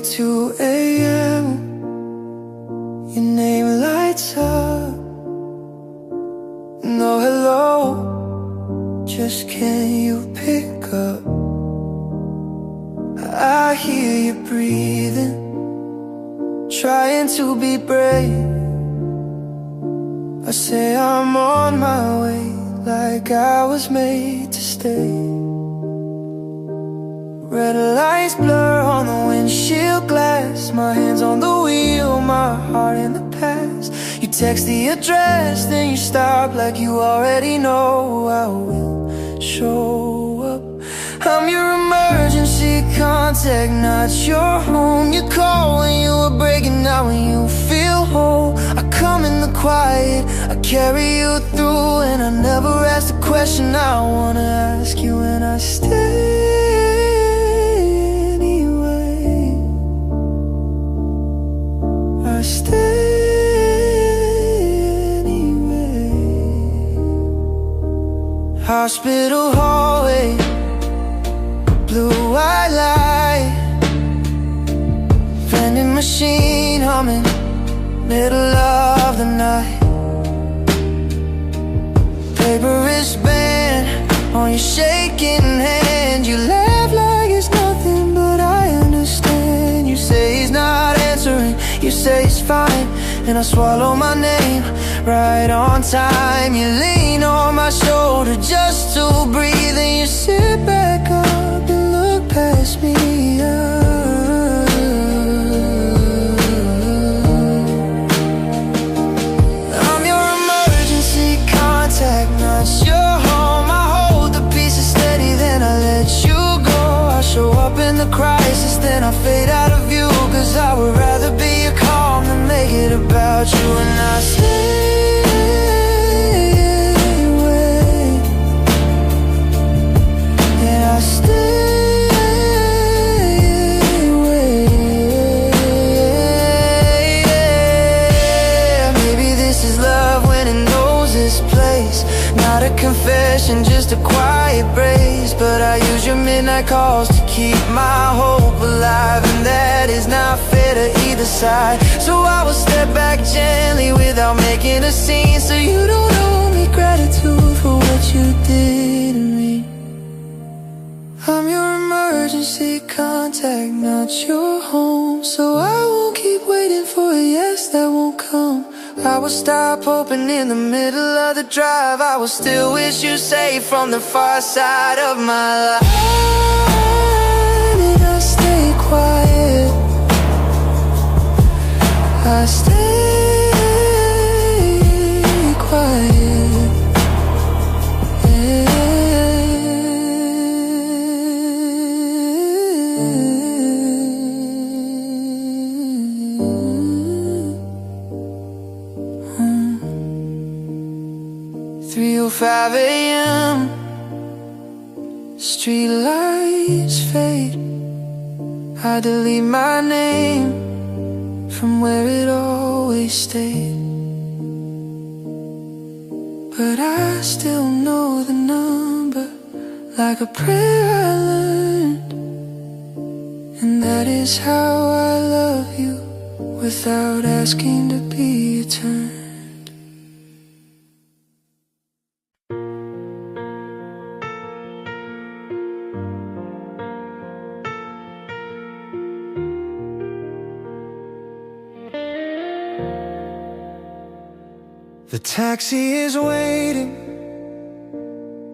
2 a.m. Your name lights up. No hello, just can you pick up? I hear you breathing, trying to be brave. I say I'm on my way, like I was made to stay. Red lights blur on the windshield glass, my hands on the wheel, my heart in the past. You text the address, then you stop like you already know I will show up. I'm your emergency contact, not your home. You call when you were breaking down, when you feel whole. I come in the quiet, I carry you through, and I never ask the question I wanna ask you, and I stay. I stay anyway. Hospital hallway, blue white light, vending machine humming, middle of the night. Paper wristband on your shaking hand. You laugh like it's nothing, but I understand. You say he's not answering, you say it's fine, and I swallow my name right on time. You lean on my shoulder just to breathe, and you sit back up and look past me. I'm your emergency contact, not your home. I hold the pieces steady, then I let you go. I show up in the crisis, then I fade out of view, 'cause I would rather be a calm than make it about you. And I stay away, and I stay away. Maybe this is love when it knows its place. Not a confession, just a quiet brace. But I use your midnight calls to keep my hope alive, and that is not fair to either side. So I will step back gently without making a scene, so you don't owe me gratitude for what you did to me. I'm your emergency contact, not your home. So I won't keep waiting for a yes that won't come. I will stop hoping in the middle of the drive. I will still wish you safe from the far side of my life. And I stay quiet, I stay quiet. Yeah. 3:05 a.m. Street lights fade. I delete my name from where it always stayed, but I still know the number like a prayer I learned. And that is how I love you, without asking to be returned. The taxi is waiting,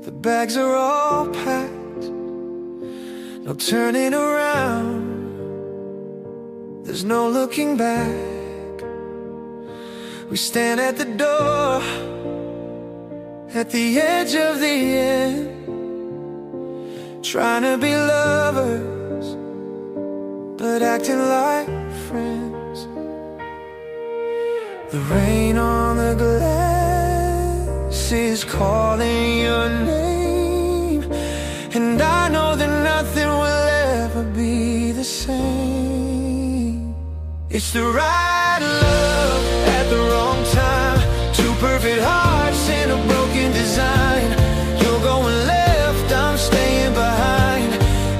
the bags are all packed. No turning around, there's no looking back. We stand at the door, at the edge of the end, trying to be lovers, but acting like friends. The rain on the glass is calling your name, and I know that nothing will ever be the same. It's the right love at the wrong time, two perfect hearts in a broken design. You're going left, I'm staying behind,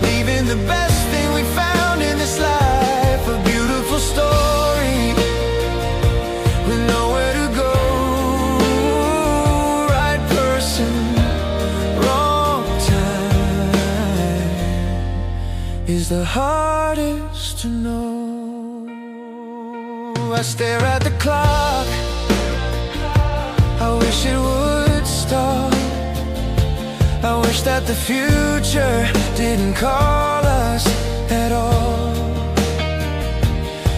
leaving the best thing we found in this life hardest to know. I stare at the clock, I wish it would stop. I wish that the future didn't call us at all.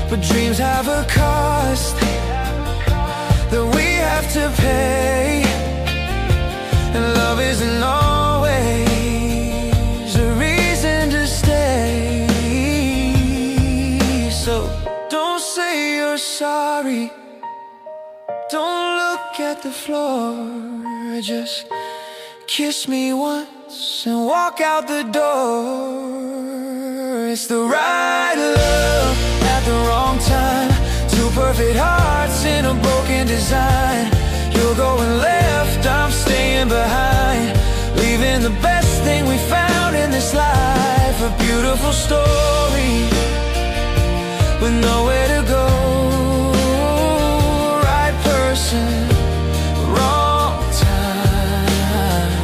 But dreams have a cost that we have to pay, and love isn't always a reason to stay. So don't say you're sorry, don't look at the floor, just kiss me once and walk out the door. It's the right love at the wrong time, two perfect hearts in a broken design. You're going left, I'm staying behind, leaving the best thing we found in this life. A beautiful story with nowhere to go. Right person, wrong time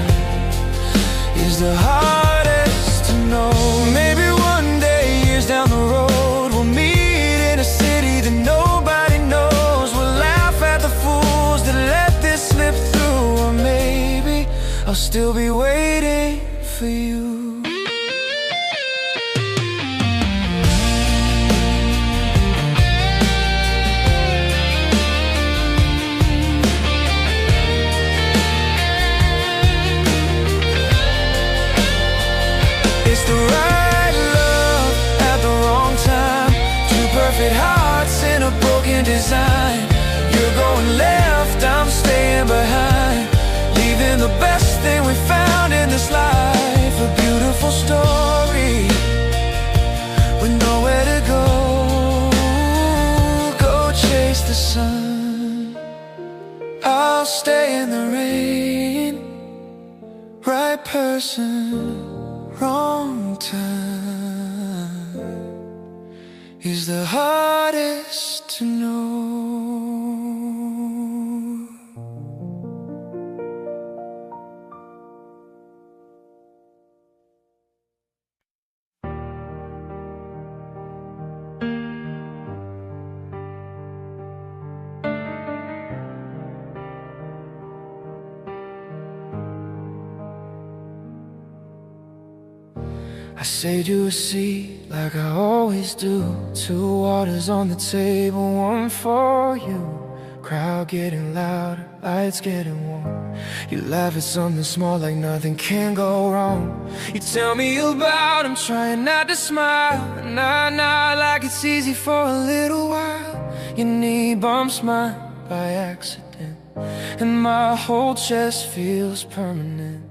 is the hardest to know. Maybe one day, years down the road, we'll meet in a city that nobody knows. We'll laugh at the fools that let this slip through. Or maybe I'll still be waiting for you. It's the right love at the wrong time, two perfect hearts in a broken design. You're going left, I'm staying behind, leaving the best thing we found in this life. A beautiful story with nowhere to go. Go chase the sun, I'll stay in the rain. Right person, wrong time is the hardest to know. I saved you a seat like I always do. Two waters on the table, one for you. Crowd getting louder, lights getting warm. You laugh at something small like nothing can go wrong. You tell me about I'm trying not to smile. Nah, like it's easy for a little while. Your knee bumps mine by accident, and my whole chest feels permanent.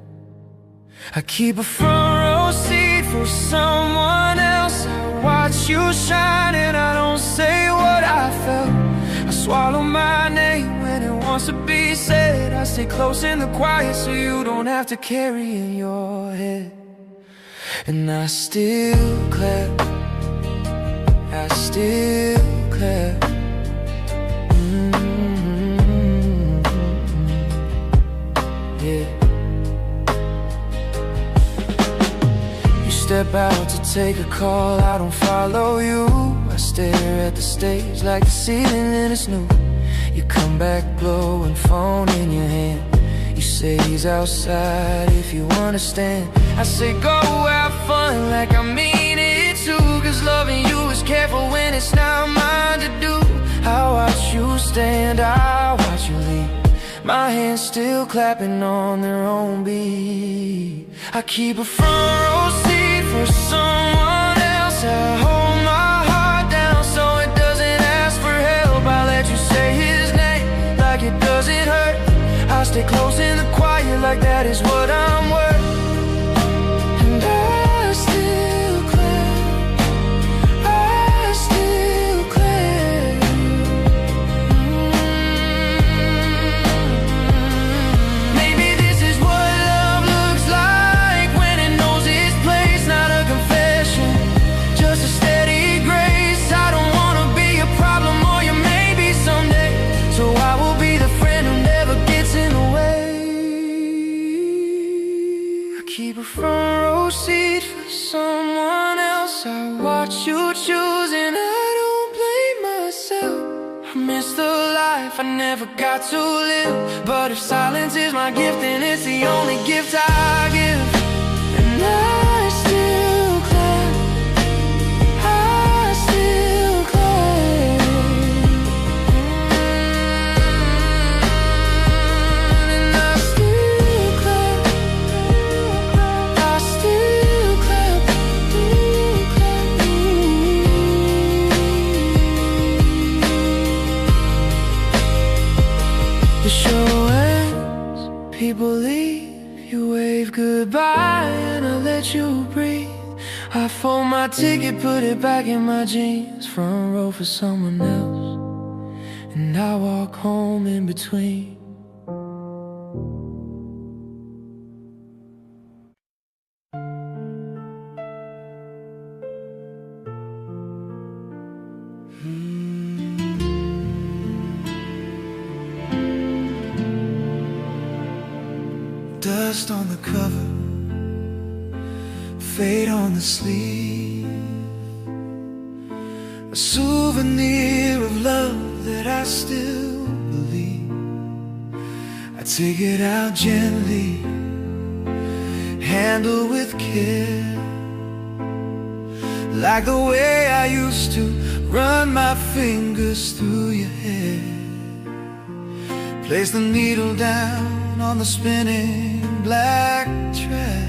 I keep a front row seat for someone else. I watch you shine and I don't say what I felt. I swallow my name when it wants to be said. I stay close in the quiet so you don't have to carry in your head. And I still clap, I still clap. Yeah. Step out to take a call, I don't follow you. I stare at the stage like the ceiling and it's new. You come back glowing, phone in your hand. You say he's outside if you understand. I say go have fun like I mean it too, cause loving you is careful when it's not mine to do. I watch you stand, I watch you leave, my hands still clapping on their own beat. I keep a front row seat for someone else. I hold my heart down so it doesn't ask for help. I let you say his name like it doesn't hurt. I stay close in the quiet like that is what I'm worth. And I still clap, I still clap. Maybe this is what love looks like when it knows its place. Not a confession, just a step life I never got to live. But if silence is my gift, then it's the only gift I give. And I still clap, I still clap. And I still clap, I still clap, The show ends, people leave, you wave goodbye and I let you breathe. I fold my ticket, put it back in my jeans, front row for someone else, and I walk home in between. Dust on the cover, fade on the sleeve, a souvenir of love that I still believe. I take it out gently, handle with care, like the way I used to run my fingers through your hair. Place the needle down on the spinning black track,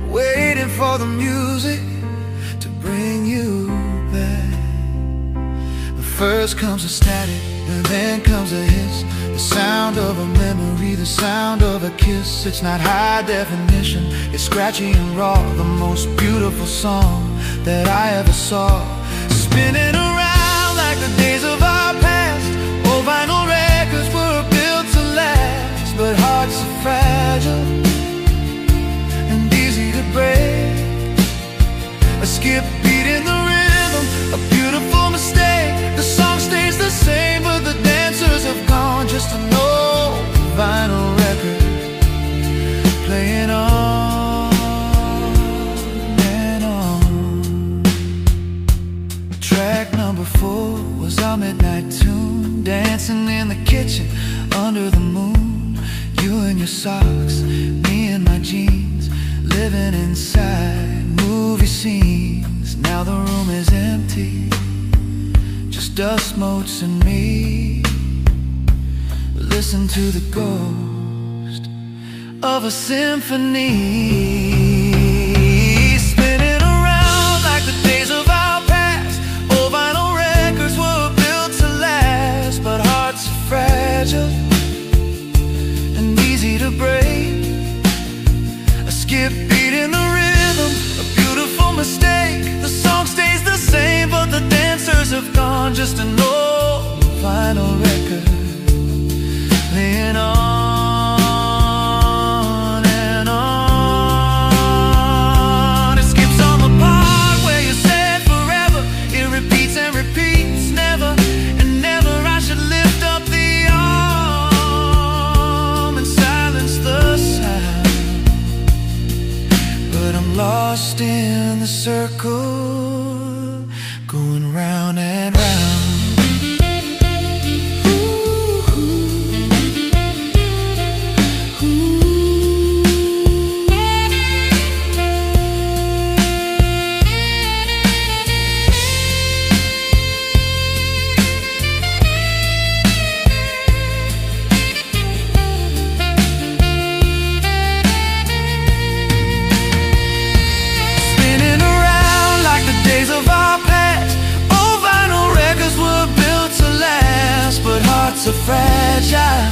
waiting for the music to bring you back. First comes a static, and then comes a hiss, the sound of a memory, the sound of a kiss. It's not high definition, it's scratchy and raw, the most beautiful song that I ever saw. Spinning around like the days of our past. Old vinyl records were built to last, but hearts are fragile and easy to break. A skip beat in the rhythm, a beautiful mistake. The song stays the same, but the dancers have gone. Just an old vinyl record playing on and on. Track number 4 was our midnight tune, dancing in the kitchen under the moon. You in your socks, me in my jeans, living inside movie scenes. Now the room is empty, just dust motes and me. Listen to the ghost of a symphony, spinning around like the days of our past. Old vinyl records were built to last, but hearts are fragile and easy to break. A skip beat in the rhythm, a beautiful mistake. The song stays the same, but the dancers have gone. Just an old vinyl record playing on and on. It skips on the part where you said forever. It repeats and repeats, never and never. I should lift up the arm and silence the sound, but I'm lost in the circle, going round and round. So fragile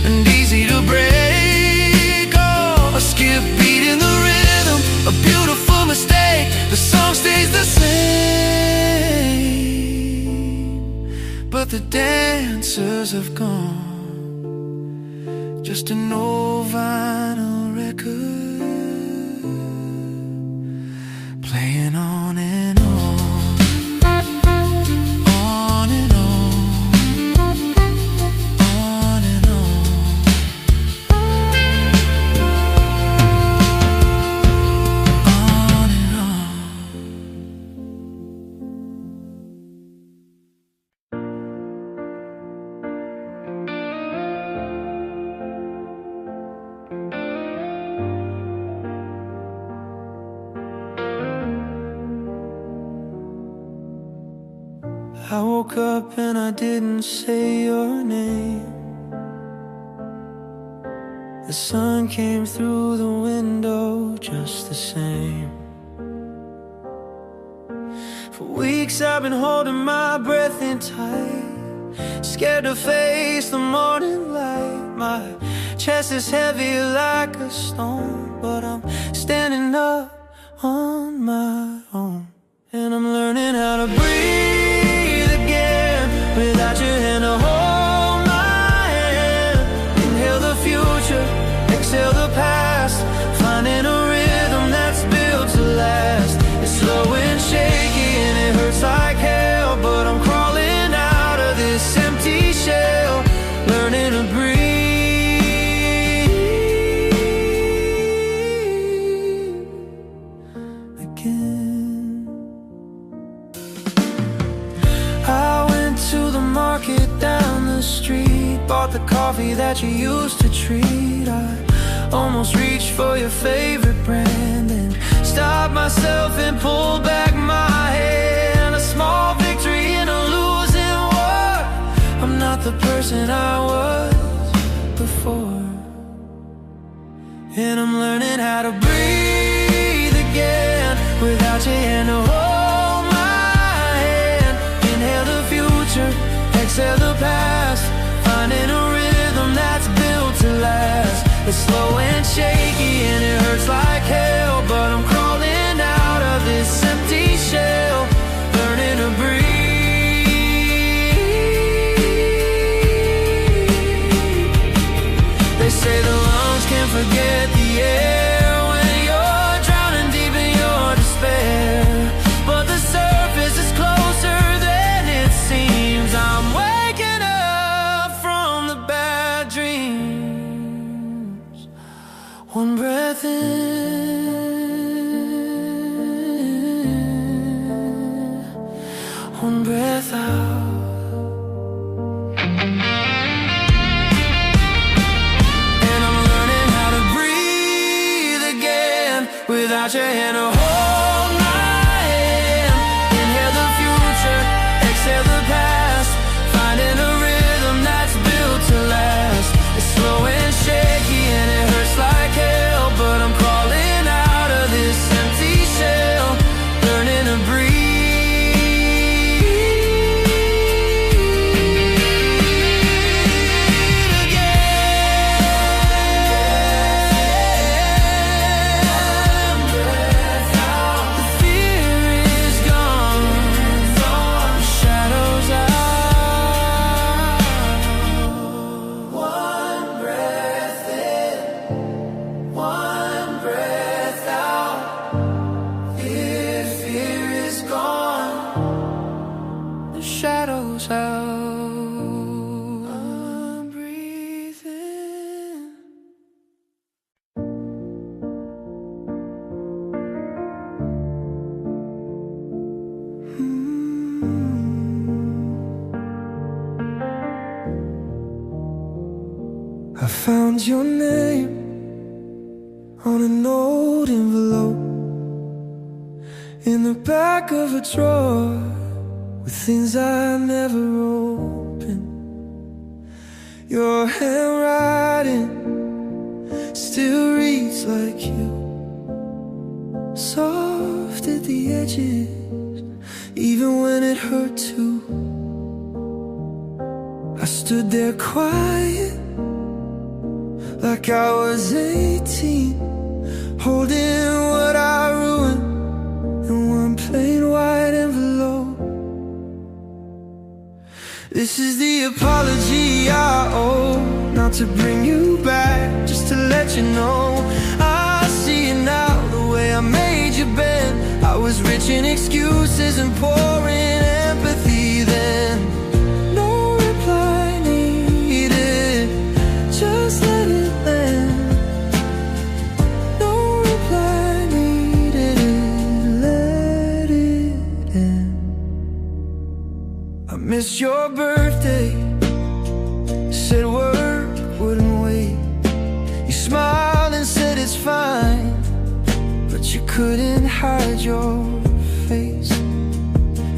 and easy to break. Oh, a skip beat in the rhythm, a beautiful mistake. The song stays the same, but the dancers have gone. Just an old vinyl record playing on and on. I woke up and I didn't say your name. The sun came through the window just the same. For weeks I've been holding my breath in tight, scared to face the morning light. My chest is heavy like a stone, but I'm standing up on my own. And I'm learning how to breathe again, without your hand to hold my hand. Inhale the future, exhale the past, finding a rhythm that's built to last. It's slow and shaky and it hurts like hell, but I'm crawling out of this empty shell, learning to breathe again. I went to the market down the street, bought the coffee that you used to treat. I almost reached for your favorite brand and stopped myself and pulled back my hand. A small victory in a losing war. I'm not the person I was before. And I'm learning how to breathe again, without your hand to hold my hand. Inhale the future, exhale the past, finding a rhythm that's built to last. It's slow and shaky and it hurts like hell, but I'm crawling out of this empty shell, learning to breathe. They say the lungs can't forget the air when you're drowning deep in your despair, but the surface is closer than it seems. I'm waking up from the bad dreams. One breath in, one breath out. And I'm learning how to breathe again, without your hand to hold my hand. Inhale the future, exhale the past, finding a rhythm that's built to last. It's slow and shaky and it hurts like hell, but I'm crawling out of this empty shell, learning to breathe again. The fear is gone, the shadows out. One breath in, one breath out. If fear is gone, the shadows out. I'm breathing. I found your name on an old envelope in the back of a drawer with things I never opened. Your handwriting still reads like you, soft at the edges, even when it hurt to. I stood there quiet, like I was 18, holding what I ruined in one plain white envelope. This is the apology I owe, not to bring you back, just to let you know I see it now, the way I made you bend. I was rich in excuses and poor in empathy then. No reply needed, just let it land. No reply needed, let it end. I missed your birthday, said work wouldn't wait. You smiled and said it's fine, but you couldn't hide your face.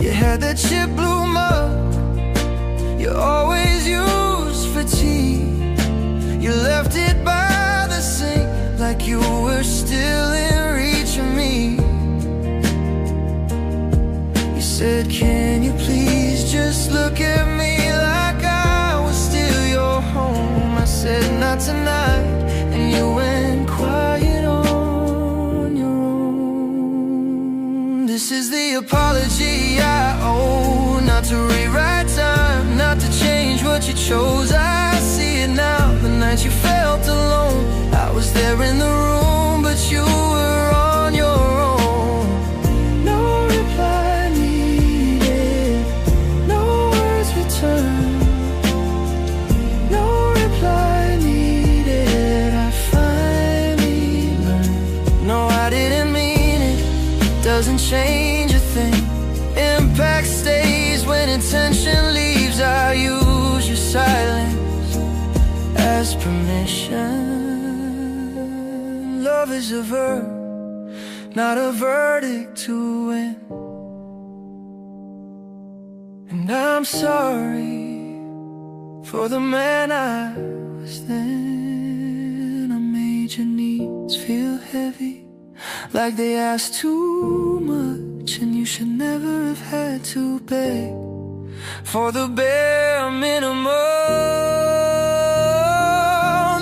You had that chip blue mug You said, can you please just look at me like I was still your home? I said, not tonight, and you went quiet on your own. This is the apology I owe, not to rewrite time, not to change what you chose. I see it now, the night you felt alone. I was there in the room, but you were on your own. No reply needed, no words returned. No reply needed, I finally learned. No, I didn't mean it, doesn't change a thing. Impact stays when intention leaves. I use your silence as permission. Love is a verb, not a verdict to win. And I'm sorry for the man I was then. I made your needs feel heavy, like they asked too much, and you should never have had to beg for the bare minimum.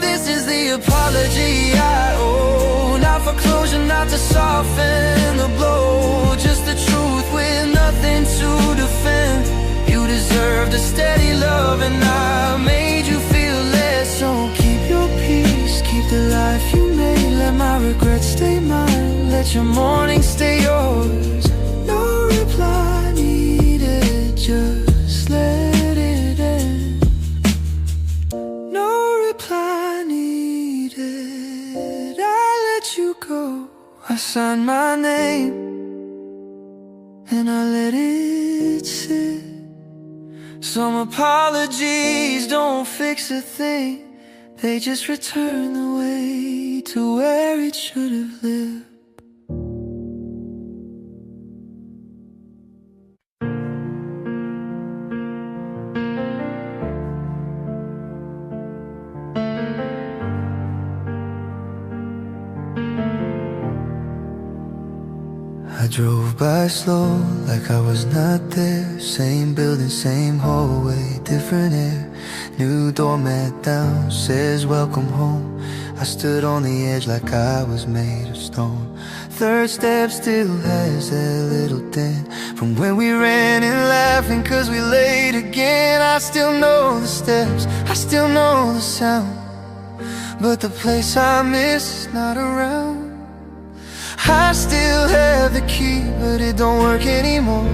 This is the apology I owe, not for closure, not to soften the blow, just the truth with nothing to defend. You deserved a steady love, and I made you feel less. So keep your peace, keep the life you made. Let my regrets stay mine, let your morning stay yours. No reply needed, just let it end. No reply needed, I let you go. I signed my name and I let it sit. Some apologies don't fix a thing, they just return the way to where it should have lived. I drove by slow, like I was not there. Same building, same hallway, different air. New doormat down, says welcome home. I stood on the edge like I was made of stone. Third step still has that little dent from when we ran and laughing cause we late again. I still know the steps, I still know the sound, but the place I miss is not around. I still have the key, but it don't work anymore.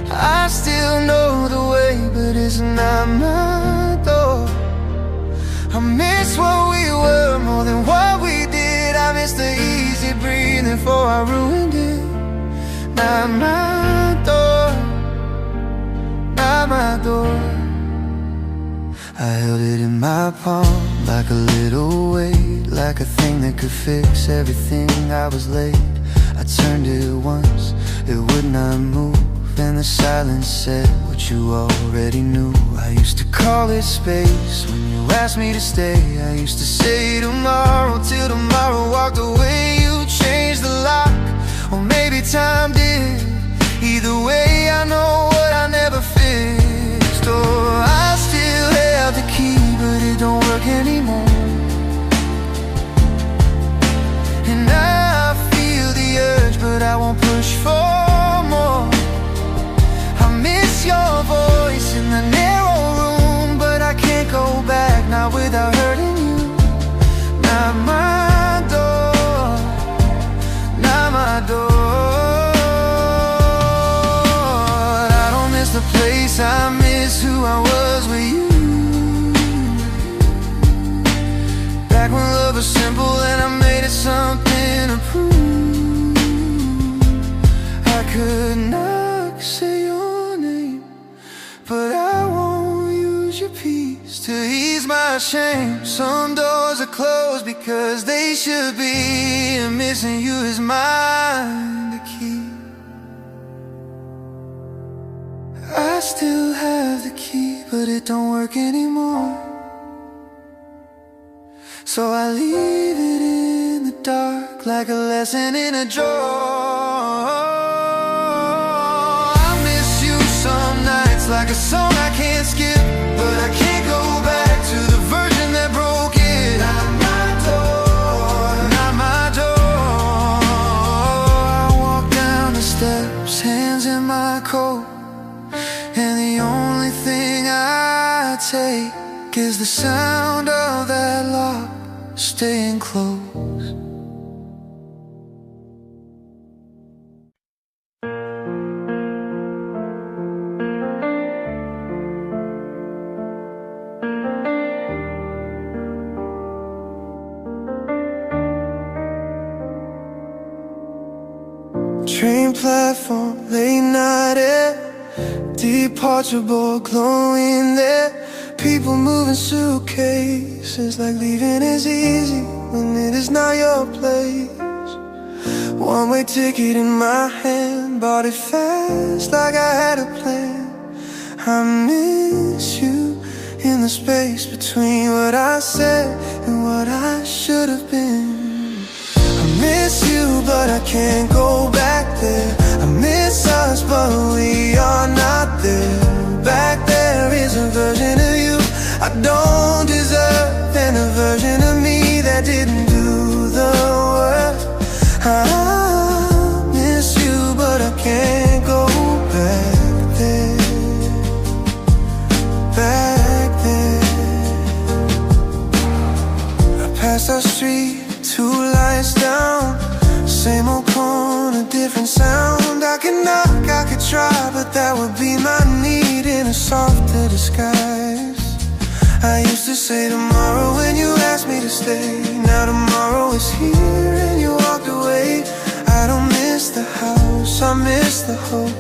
I still know the way, but it's not my door. I miss what we were more than what we did. I miss the easy breathing before I ruined it. Not my door, not my door. I held it in my palm like a little weight, like a thing that could fix everything. I was late, I turned it once, it would not move, and the silence said what you already knew. I used to call it space when you asked me to stay. I used to say tomorrow till tomorrow walked away. You changed the lock, or maybe time did. Either way I know what I never fixed. Oh, I still have the key, but it don't work anymore. And I feel the urge, but I won't push for more. I miss your voice in the narrow room, but I can't go back, not without hurting you. Not my door, not my door. I don't miss the place, I miss who I was with you. Back when love was simple and I made it something to prove. I could not say your name, but I won't use your peace to ease my shame. Some doors are closed because they should be, and missing you is mine to keep. I still have the key, but it don't work anymore. So I leave it in the dark like a lesson in a drawer. like a song I can't skip, but I can't go back to the version that broke it. Not my door, not my door. I walk down the steps, hands in my coat, and the only thing I take is the sound of that lock staying closed. Train platform, late night air, departure board glowing there. People moving suitcases like leaving is easy when it is not your place. One-way ticket in my hand, bought it fast like I had a plan. I miss you in the space between what I said and what I should have been. I miss you, but I can't go back there. I miss us, but we are not there. Back there is a version of you I don't deserve, and a version of me that didn't do the work. I miss you, but I can't go back there. Back there. I passed our street, 2 lights down, same old corner, different sound. I could knock, I could try, but that would be my need in a softer disguise. I used to say tomorrow when you asked me to stay. Now tomorrow is here and you walked away. I don't miss the house, I miss the hope,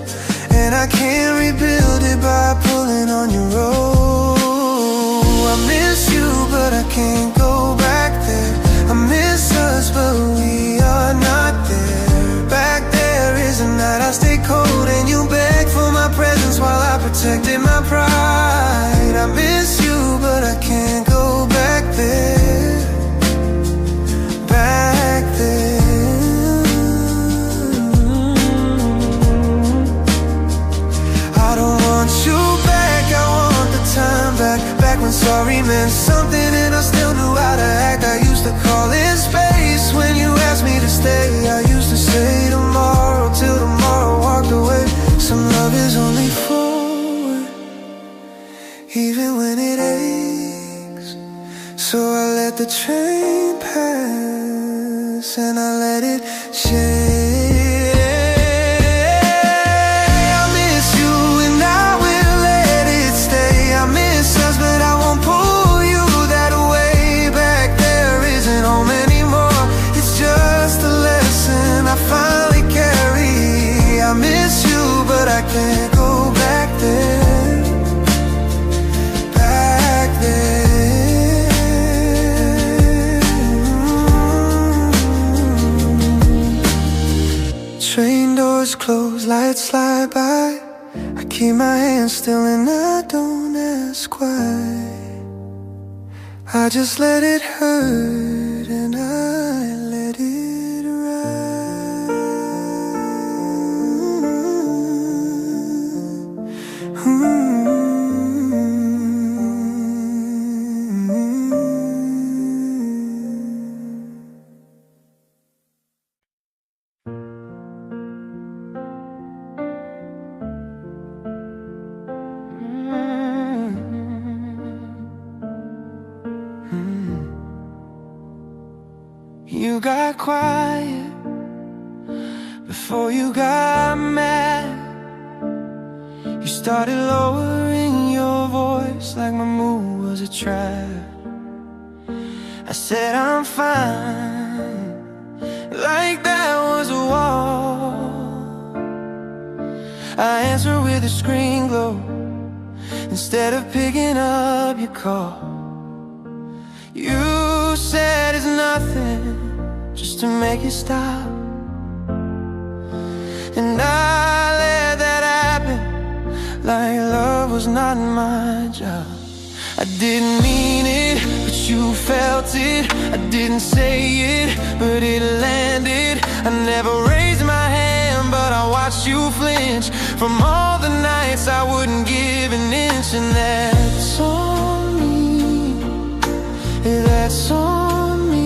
and I can't rebuild it by pulling on your rope. I miss you, but I can't go back there. I miss us, but we are not there. Back there is a night I stay cold and you beg for my presence while I protected my pride. I miss you, but I can't go back there. Back there. I don't want you back, I want the time back. Back when sorry meant something and I still knew how to act. I used to call it space when you asked me to stay. I used to say tomorrow till tomorrow walked away. Some love is only forward, even when it aches. So I let the train pass and I let it shake. I miss you and I will let it stay. I miss us, but I won't pull you that way. Back there isn't home anymore, it's just a lesson I finally carry. I miss you, but I can't go back there. Back there. Train doors close, lights slide by. I keep my hands still and I don't ask why. I just let it hurt and I let it ride. You got quiet before you got mad. You started lowering your voice like my mood was a trap. I said I'm fine, like that was a wall. I answered with a screen glow instead of picking up your call. You said it's nothing, just to make it stop. And I let that happen, like love was not my job. I didn't mean it, but you felt it. I didn't say it, but it landed. I never raised my hand, but I watched you flinch from all the nights nights I wouldn't give an inch, and that's on me, that's on me.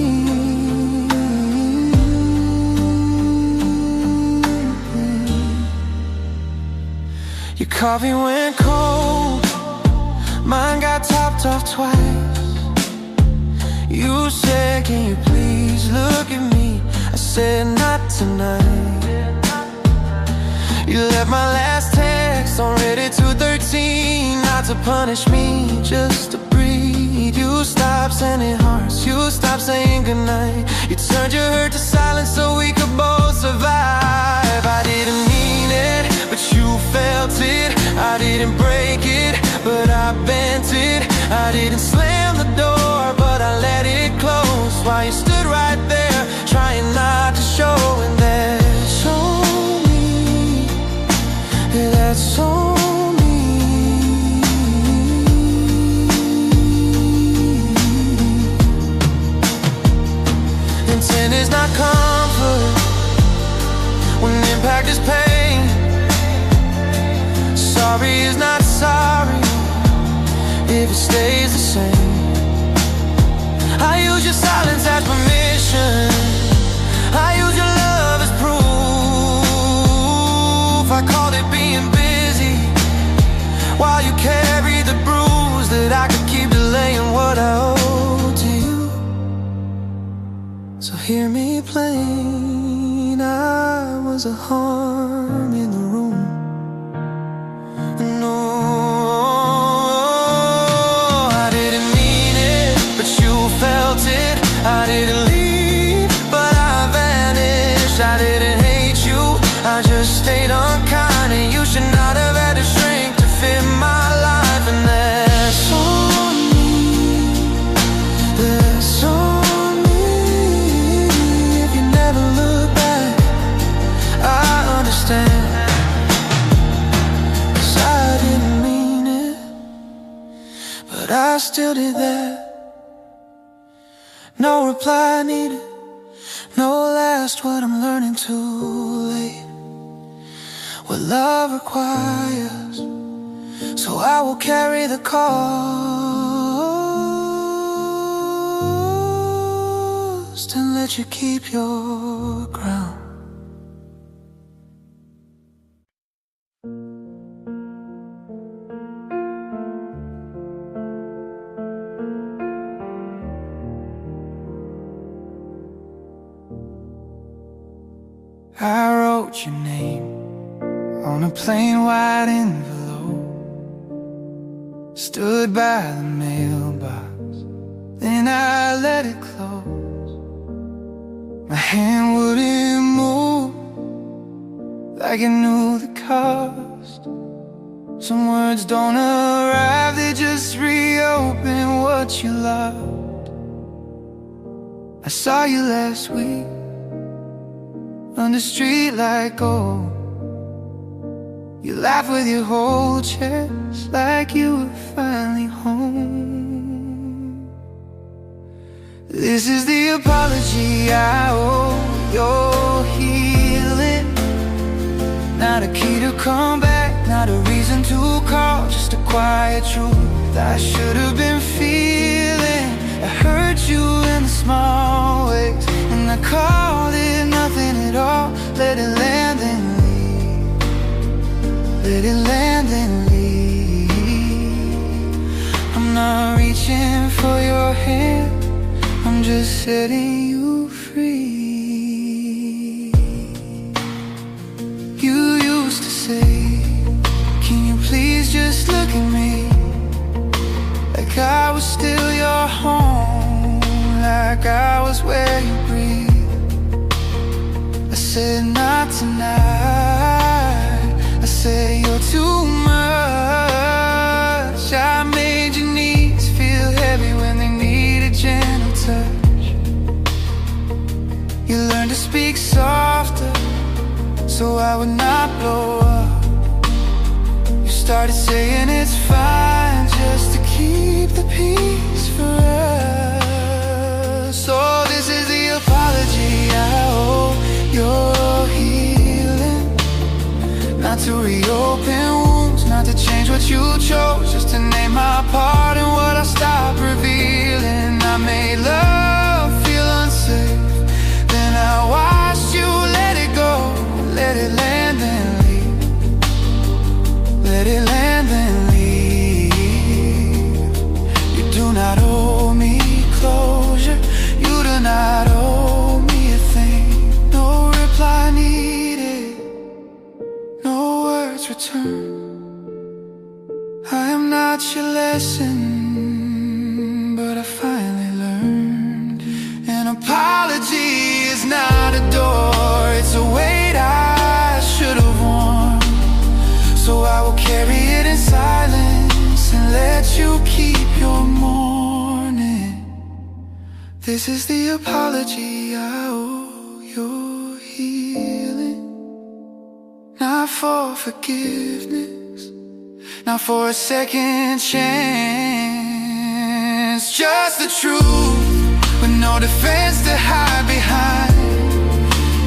Your coffee went cold, mine got topped off twice. You said, can you please look at me? I said, not tonight. You left my last text on Reddit 213, not to punish me, just to breathe. You stopped sending hearts, you stopped saying goodnight. You turned your hurt to silence so we could both survive. I didn't mean it, but you felt it. I didn't break it, but I bent it. I didn't slam the door, but I let it close while you stood right there, trying not to show. And that's on me, that's on me. Intent is not comfort when impact is pain. Sorry is not sorry if it stays the same. I use your silence as permission, I use your love as proof. I called it being busy while you carry the bruise that I could keep delaying what I owe to you. So hear me plain, I was a harm in the room. No, I didn't mean it, but you felt it. I didn't leave, but I vanished. I didn't hate you, I just stayed unkind. And you should not have had to shrink to fit my life. And that's on me, that's on me. If you never look back, I understand. But I still did that. No reply needed, no last word, I'm learning too late what love requires. So I will carry the cost and let you keep your ground. I wrote your name on a plain white envelope, stood by the mailbox, then I let it close. My hand wouldn't move, like it knew the cost. Some words don't arrive, they just reopen what you loved. I saw you last week on the street like gold. You laughed with your whole chest like you were finally home. This is the apology I owe your healing. Not a key to come back, not a reason to call, just a quiet truth I should have been feeling. I hurt you in the small ways, and I called it nothing at all. Let it land and leave, let it land and leave. I'm not reaching for your hand, I'm just setting you free. You used to say, can you please just look at me, like I was still your home, like I was where you breathe. I said not tonight, I said you're too much. I made your knees feel heavy when they need a gentle touch. You learned to speak softer so I would not blow up. You started saying it's fine just to keep the peace for us. So this is the apology I owe your healing. Not to reopen wounds, not what you chose, just to name my part and what I stopped revealing. I made love feel unsafe, then I watched you let it go. Let it land then leave, let it land then leave. You do not owe me closure, you do not owe me a thing. No reply needed, no words returned. I am not your lesson, but I finally learned. An apology is not a door, it's a weight I should have worn. So I will carry it in silence and let you keep your mourning. This is the apology I owe your healing. Not for forgiveness, not for a second chance. Just the truth, with no defense to hide behind.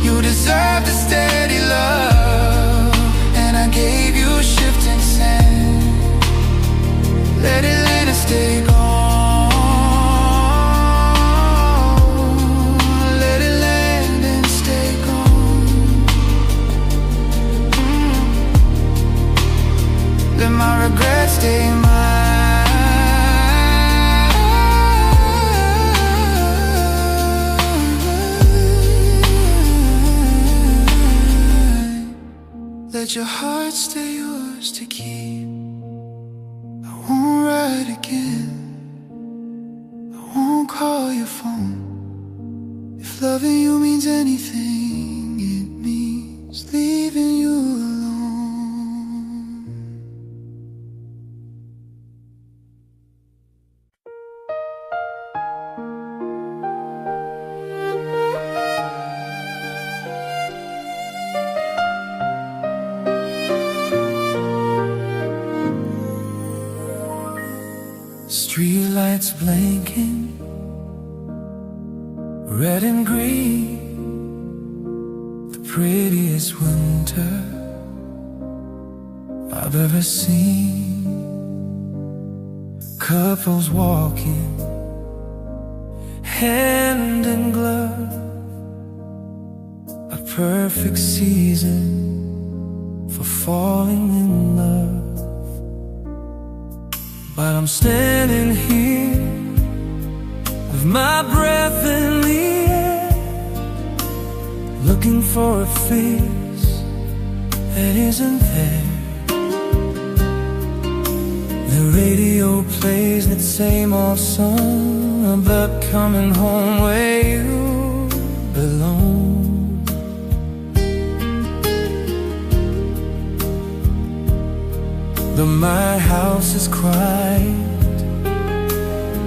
You deserve the steady love, and I gave you shifting sand. Let it land and stay gone. Let it land and stay gone. Let my regrets stay mine. Let your heart stay yours to keep. I won't write again, I won't call your phone. If loving you means anything, it means leaving you alone. Streetlights blinking, red and green, the prettiest winter I've ever seen. Couples walking hand in glove, a perfect season for falling in love. But I'm standing here with my breath in the air, looking for a face that isn't there. The radio plays that same old song about coming home where you belong. But my house is quiet,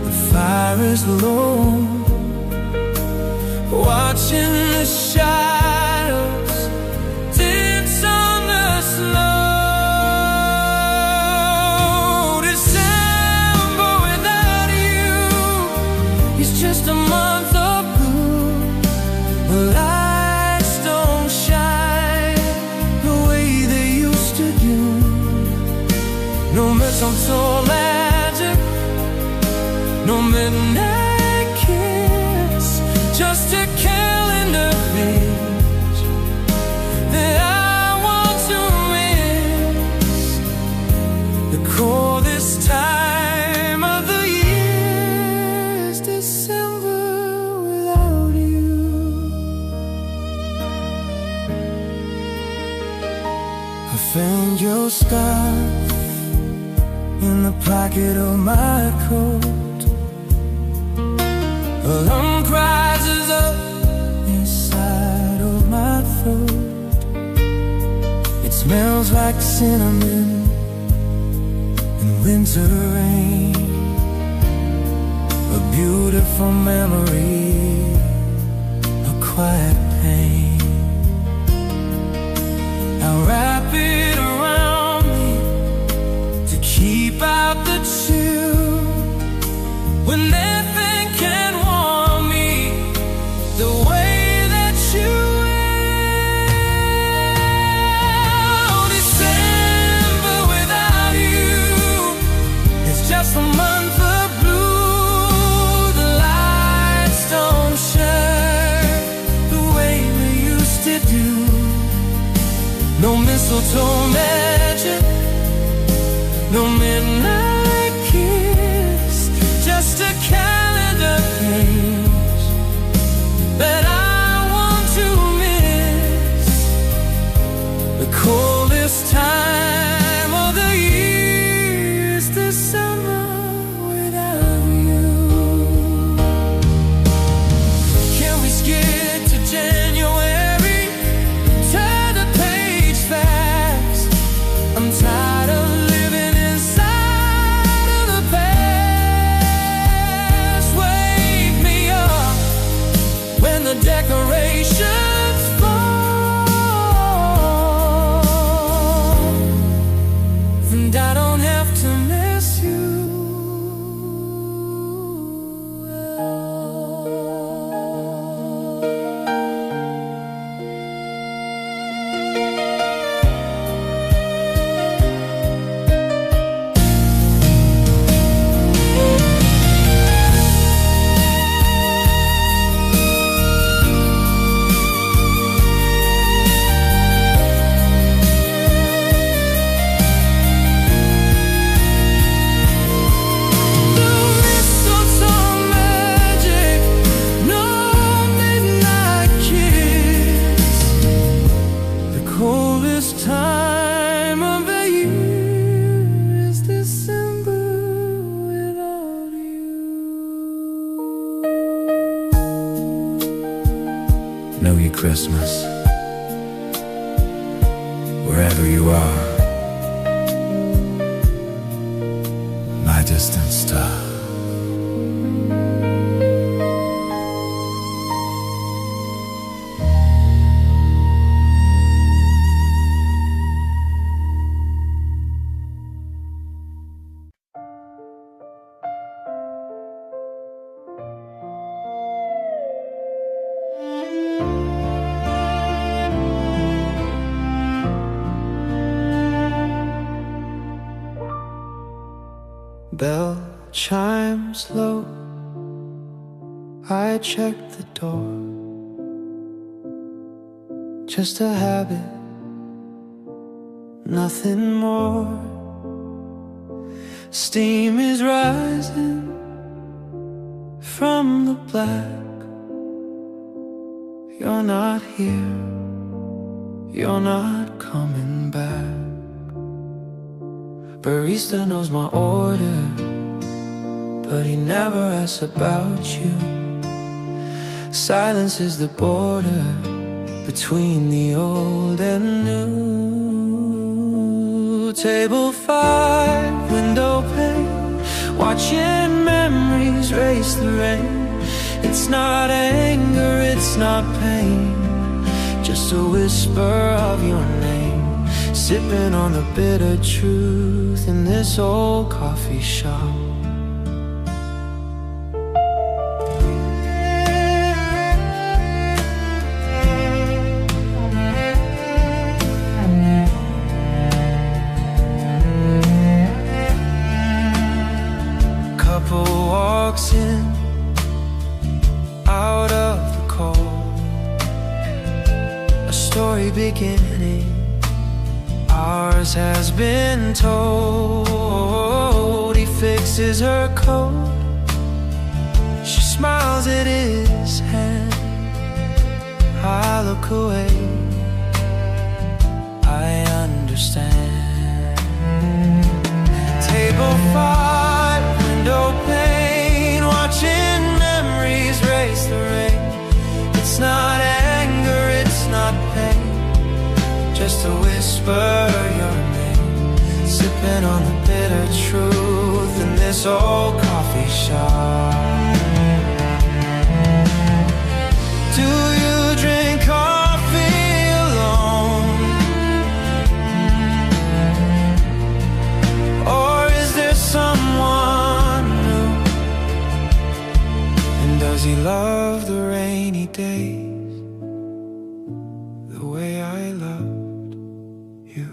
the fire is low, watching the shadows dance on the snow. December without you is just a month of blue. The lights don't shine the way they used to do. No mistletoe magic, no midnight kiss, just a calendar page that I want to miss. The coldest time of the year is December without you. I found your scarf in the pocket of my coat. A lump rises up inside of my throat. It smells like cinnamon and winter rain, a beautiful memory, a quiet pain. I'll wrap it around me to keep out the chill, when nothing can warm me the way that you will. December without you mistletoe magic, no midnight kiss, just a calendar page that I want to miss. The coldest time of the year is the summer without you. Can we skip to January? Turn the page fast. I'm tired of living inside of the past. Wake me up when the decorations fall, and I don't have to miss you. Time of the year is December without you. Know your Christmas, wherever you are, my distant star. Bell chimes low, I check the door. Just a habit, nothing more. Steam is rising from the black. You're not here, you're not coming back. Barista knows my order, but he never asks about you. Silence is the border between the old and new. Table 5, window pane, watching memories race the rain. It's not anger, it's not pain, just a whisper of your name. Sipping on the bitter truth in this old coffee shop. Couple walks in, out of the cold, a story beginning. Ours has been told. He fixes her coat, she smiles at his hand. I look away, I understand. Table 5, window pane, watching memories race the rain. It's not anger, it's not pain, just a whisper your name. Sipping on the bitter truth in this old coffee shop. Do you drink coffee alone, or is there someone new? And does he love the rainy days the way I loved you?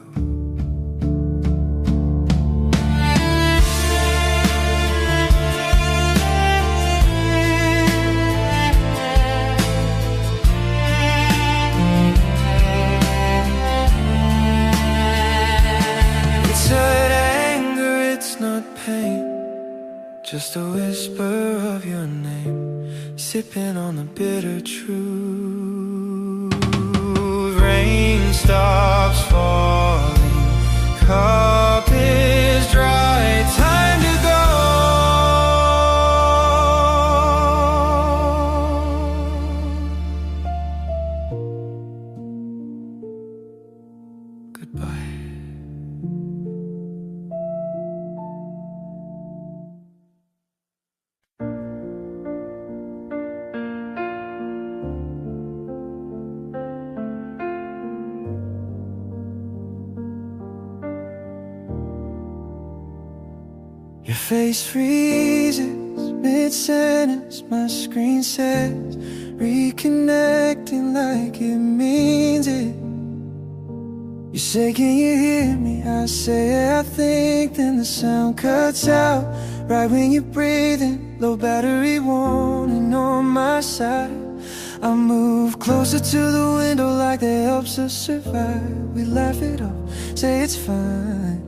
just a whisper of your name, sipping on the bitter truth. Rain stops falling, cup is dry, time to go. Goodbye. Your face freezes mid-sentence, my screen says reconnecting like it means it. You say, can you hear me? I say, I think. Then the sound cuts out right when you're breathing. Low battery warning on my side. I move closer to the window like that helps us survive. We laugh it off, say it's fine,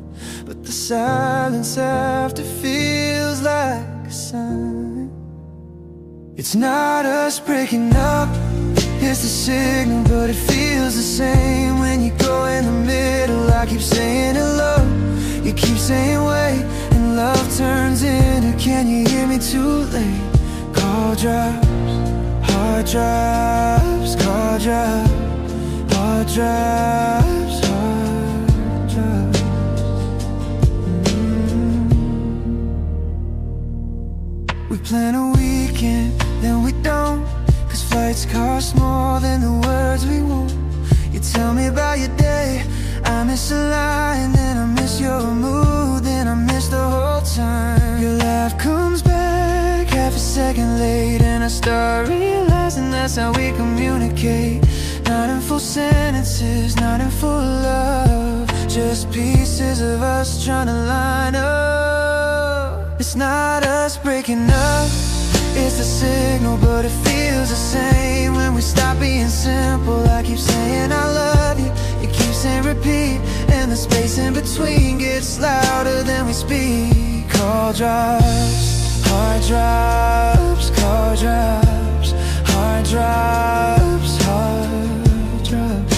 but the silence after feels like a sign. It's not us breaking up, it's the signal, but it feels the same when you go in the middle. I keep saying hello, you keep saying wait, and love turns into can you hear me too late. Call drops, heart drops, call drops, heart drops, heart drops. We plan a weekend, then we don't, cause flights cost more than the words we want. You tell me about your day, I miss a line, then I miss your mood, then I miss the whole time. Your laugh comes back half a second late, and I start realizing that's how we communicate. Not in full sentences, not in full love, just pieces of us trying to line up. It's not us breaking up, it's the signal, but it feels the same when we stop being simple. I keep saying I love you, you keep saying repeat, and the space in between gets louder than we speak. Call drops, heart drops, call drops, heart drops, heart drops.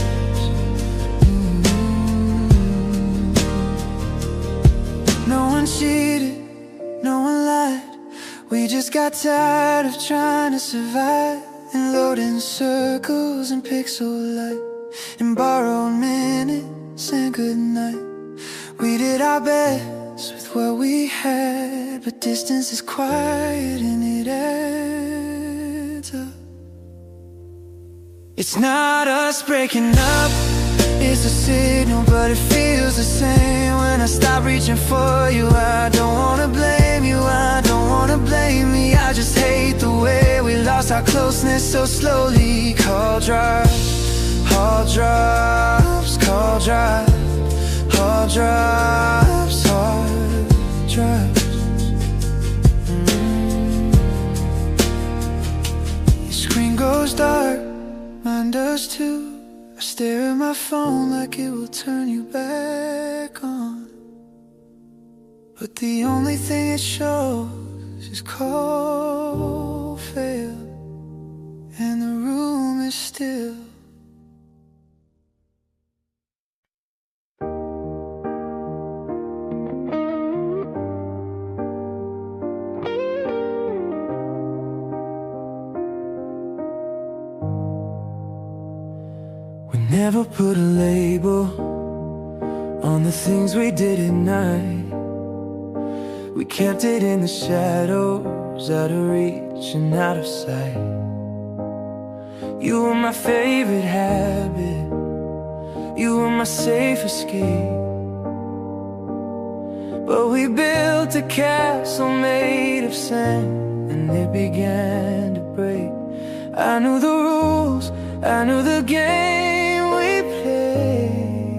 No one cheated, no one lied, we just got tired of trying to survive and loading circles and pixel light and borrowed minutes and good night. We did our best with what we had, but distance is quiet and it adds up. It's not us breaking up, it's a signal, but it feels the same when I stop reaching for you. I don't wanna blame you, I don't wanna blame me, I just hate the way we lost our closeness so slowly. Call drops, heart drops, call drops, heart drops, heart drops. Your screen goes dark, mine does too. I stare at my phone like it will turn you back on, but the only thing it shows is cold fail, and the room is still. Never put a label on the things we did at night. We kept it in the shadows, out of reach and out of sight. You were my favorite habit, you were my safe escape, but we built a castle made of sand, and it began to break. I knew the rules, I knew the game we played,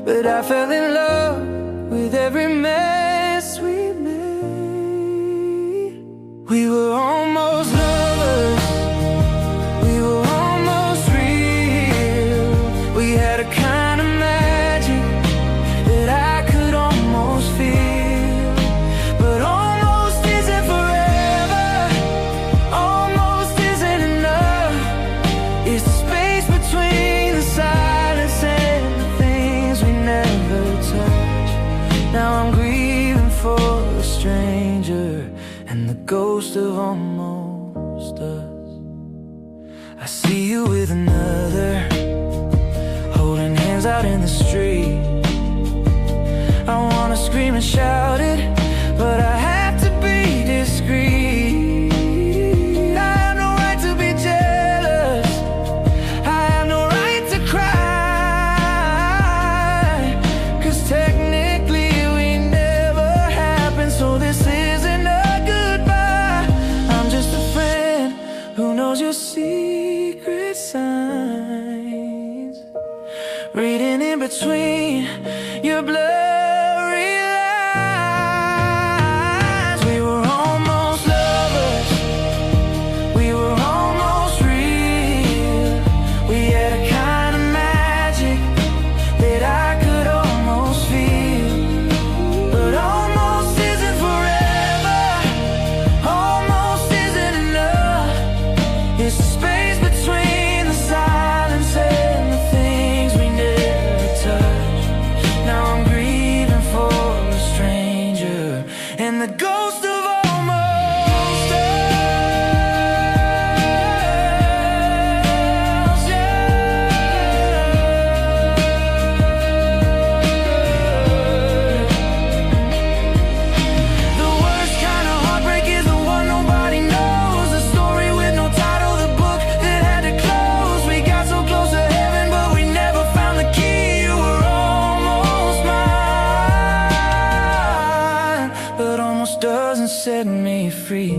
but I fell in love with every mess we made. We were almost lovers, we were almost real. We had a kind of magic that I could almost feel, but almost and the ghost of almost us. I see you with another, holding hands out in the street. I wanna scream and shout it, but I have to be discreet. I have no right to be jealous, I have no right to cry, 'cause technically we never happened, so this isn't a goodbye. I'm just a friend who knows your secret signs, reading in between your blood. Set me free.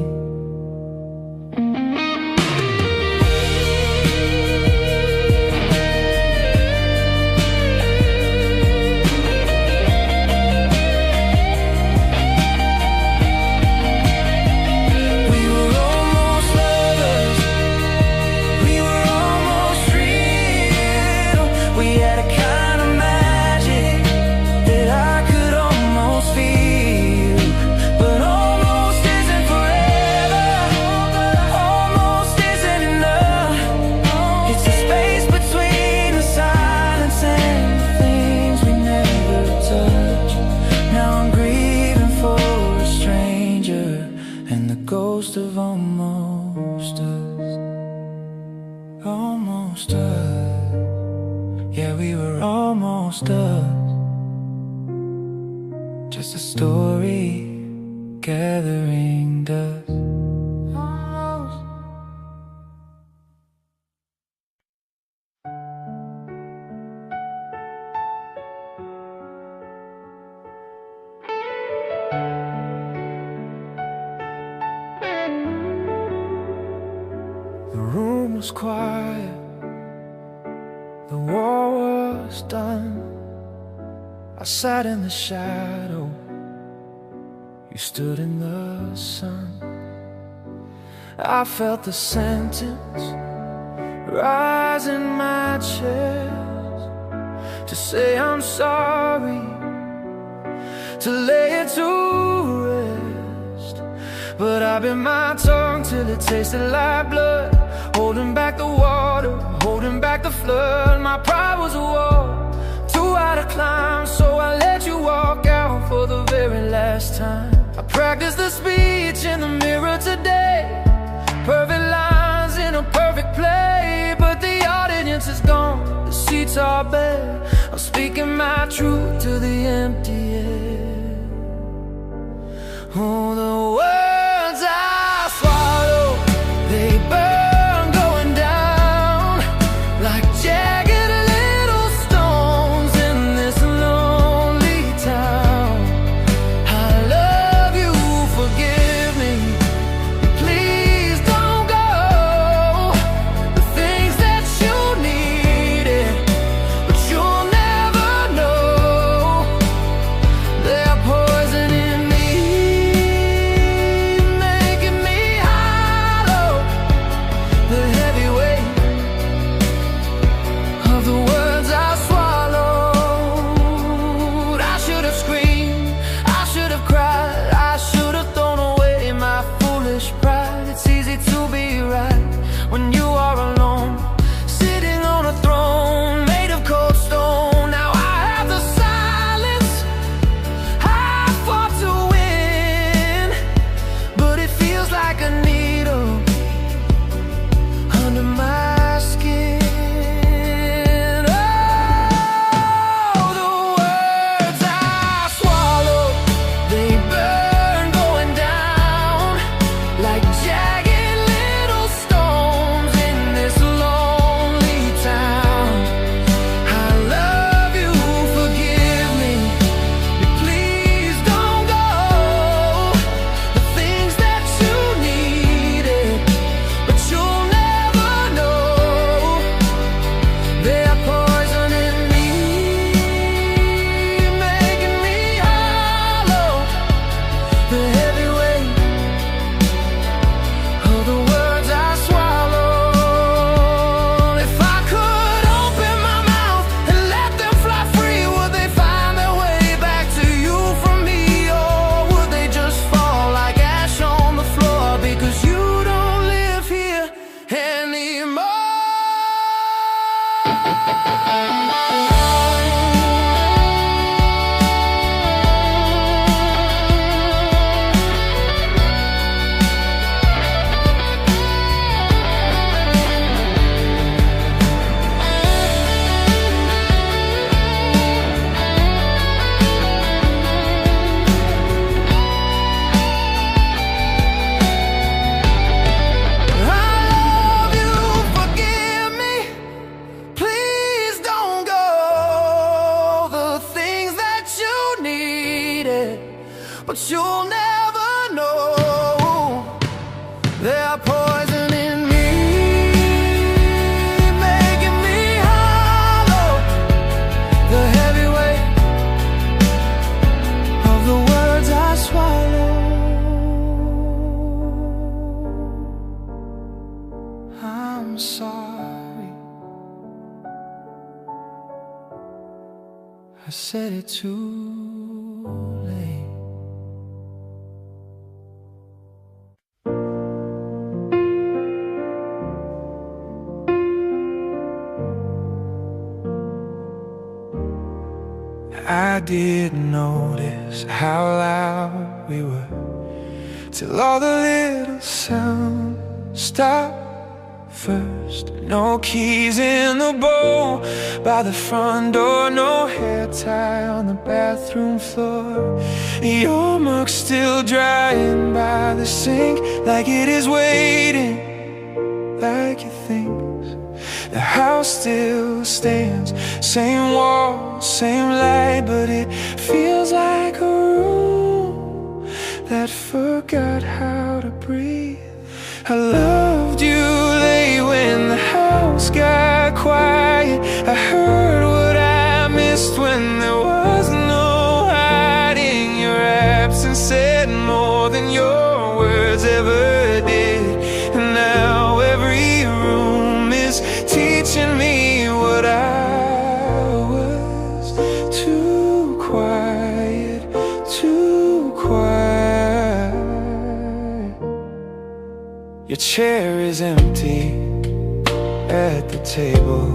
Of almost us, almost us. Yeah, we were almost us. Just a story gathering dust. Almost. The room was quiet, the war was done. I sat in the shadow, you stood in the sun. I felt the sentence rise in my chest, to say I'm sorry, to lay it to rest. But I bit my tongue till it tasted like blood, holding back the water, holding back the flood. My pride was a wall, too high to climb, so I let you walk out for the very last time. I practiced the speech in the mirror today, perfect lines in a perfect play, but the audience is gone, the seats are bare. I'm speaking my truth to the empty air. Oh, the words I swallow, they burn, going down like jagged little stones in this lonely town. I love you, forgive me, please don't go. The things that you needed, but you'll never know, they're poison in me. but you'll never know. They're poison in me, making me hollow. The heavy weight of the words I swallow. I'm sorry, I said it too late. I didn't notice how loud we were till all the little sounds stopped first. No keys in the bowl by the front door, no hair tie on the bathroom floor. Your mug still drying by the sink, like it is waiting, like you think. The house still stands, same wall, same light, but it feels like a room that forgot how to breathe. I loved you late when the house got quiet. I heard what I missed when there was no hiding. Your absence said more than your words ever did. And now every room is teaching me what I was too quiet, too quiet. Your chair is empty at the table.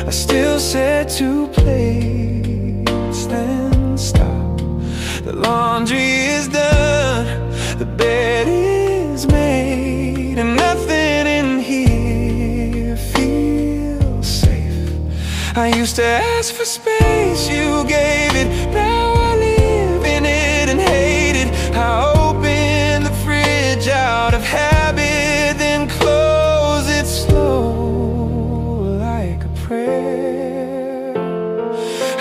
I still said 2 plates, then stop. The laundry is done, the bed is made, and nothing in here feels safe. I used to ask for space, you gave it. Now I live in it and hate it. I open the fridge out of habit, then close it slow like a prayer.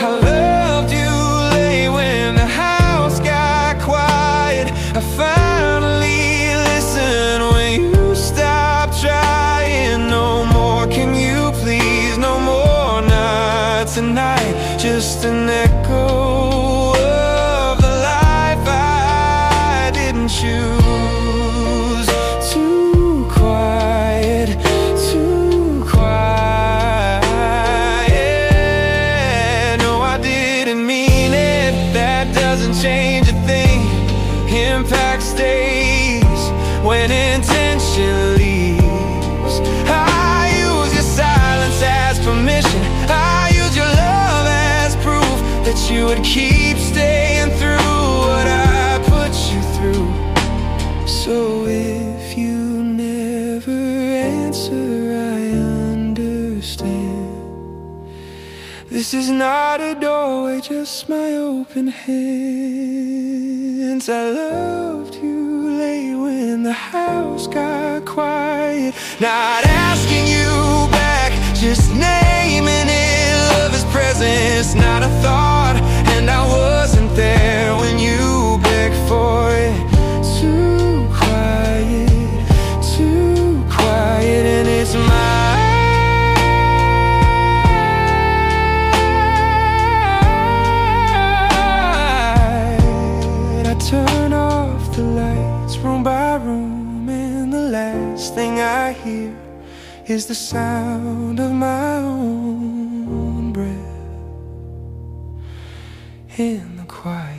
I loved you late when the house got quiet. I finally listened when you stopped trying. No more, can you please? No more, not tonight. Just an echo of the life I didn't choose. Too quiet, too quiet. No, I didn't mean it. That doesn't change a thing. Impact stays when intention leaves. I use your silence as permission. I use your love as proof that you would keep staying through what I put you through. So if you never answer, I understand. This is not a doorway, just my open hands. I loved you late when the house got quiet. Not asking you back, just naming it. Love is presence, not a thought. And I wasn't there when you begged for it. Too quiet, and it's mine. I turn off the lights room by room, and the last thing I hear is the sound of my own breath in the quiet.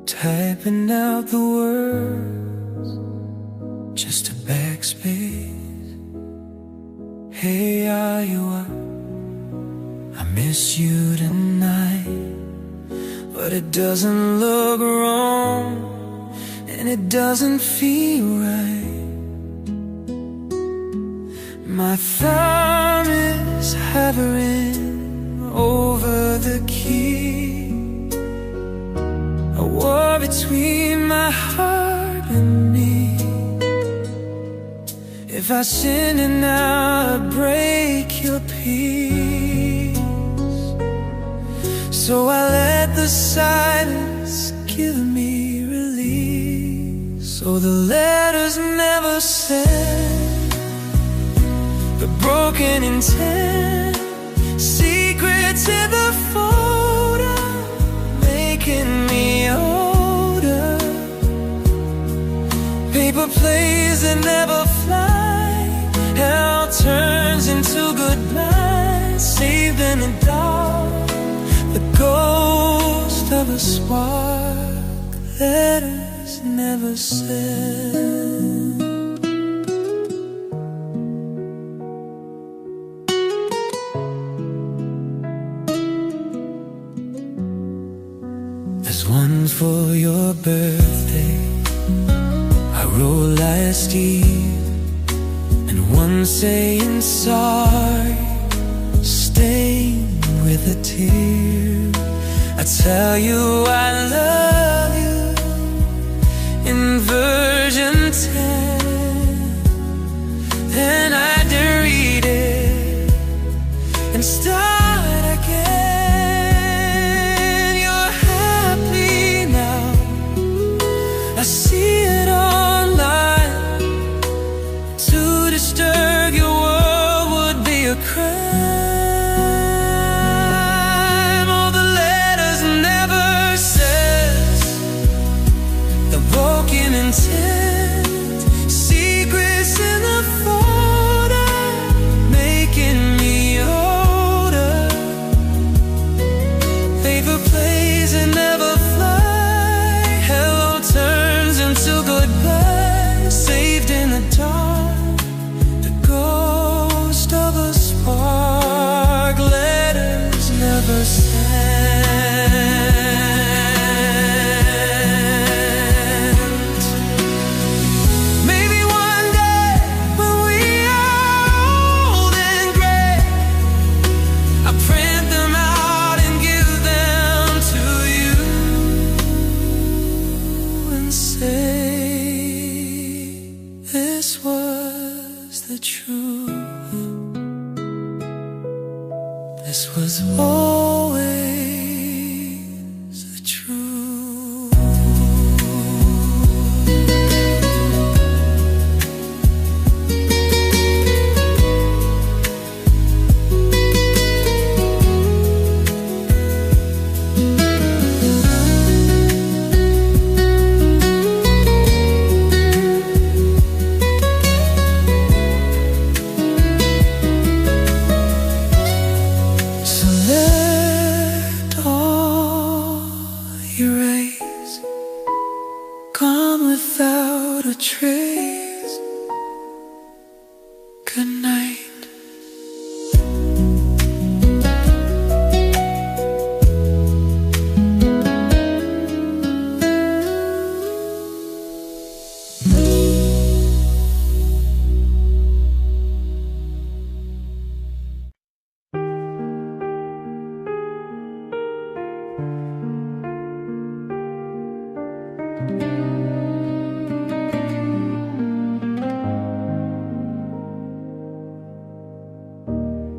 Typing out the words, just a backspace. Hey, are you up? I miss you tonight. But it doesn't look wrong, and it doesn't feel right. My thumb is hovering over the key, a war between my heart and me. If I sin and now I break your peace, so I let the silence give me release. So the letters never said the broken intent, secrets in the folder, making me older. Paper planes that never fly, hell turns into goodbye, saved in the dark, the ghost of a spark, letters never said. There's one for your birthday I wrote last year, and one saying sorry, stained with a tear. I tell you I love you in version 10. Then I delete it and start again. You're happy now, I see it online. To disturb your world would be a crime. All the letters never says the broken intent, secrets in the folder, making me older. Paper planes that never fly, hello turns into goodbye, saved in the dark, the ghost of a spark, letters never sent. Maybe one day when we are old and gray, I'll print them out and give them to you and say, this was the truth. This was always the truth. So let all erase, gone without a trace. Good night.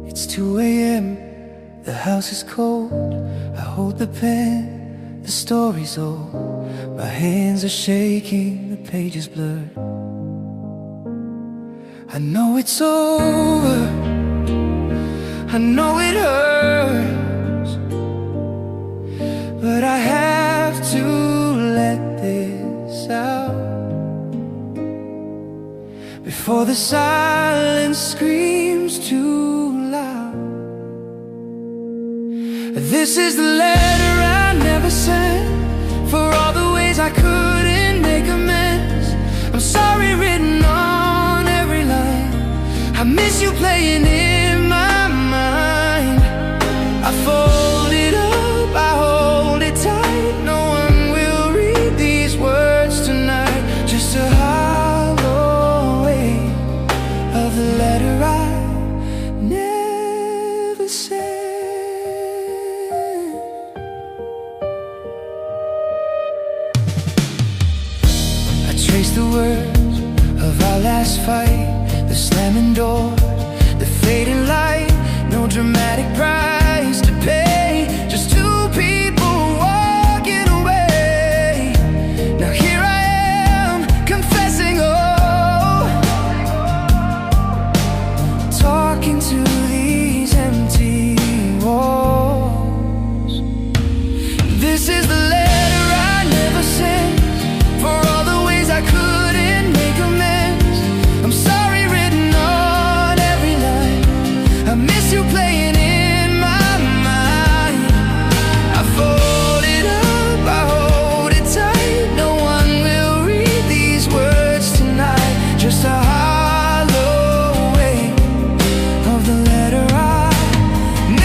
It's 2 a.m., the house is cold. I hold the pen, the story's old. My hands are shaking, the pages blurred. I know it's over, I know it hurts, but I have to let this out before the silence screams too loud. This is the letter I never sent, for all the ways I couldn't make amends. I'm sorry written on every line, I miss you playing in my mind. I fold it up, I hold it tight. No one will read these words tonight, just a hollow weight of the letter I trace the words of our last fight, the slamming door, the fading light. No dramatic price to pay, just two people walking away. Now here I am, confessing, oh, talking to these empty walls. This is the letter I never sent, for all the ways I couldn't make amends. I'm sorry written on every line. I miss you playing in my mind. I fold it up, I hold it tight. No one will read these words tonight. Just a hollow weight of the letter I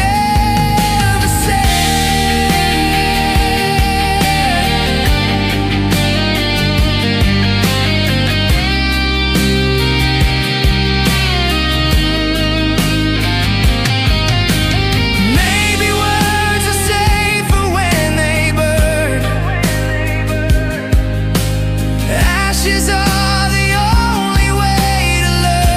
never sent. Maybe words are safer when they burn. Ashes are the only way to learn.